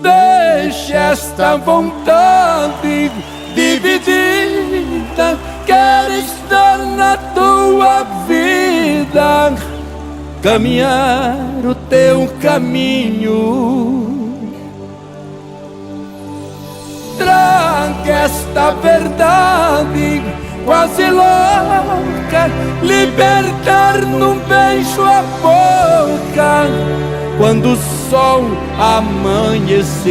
Deixe esta vontade dividida, quero estar na tua vida, caminhar o teu caminho. Traga esta verdade quase louca, libertar num beijo a boca quando o sol amanhecer.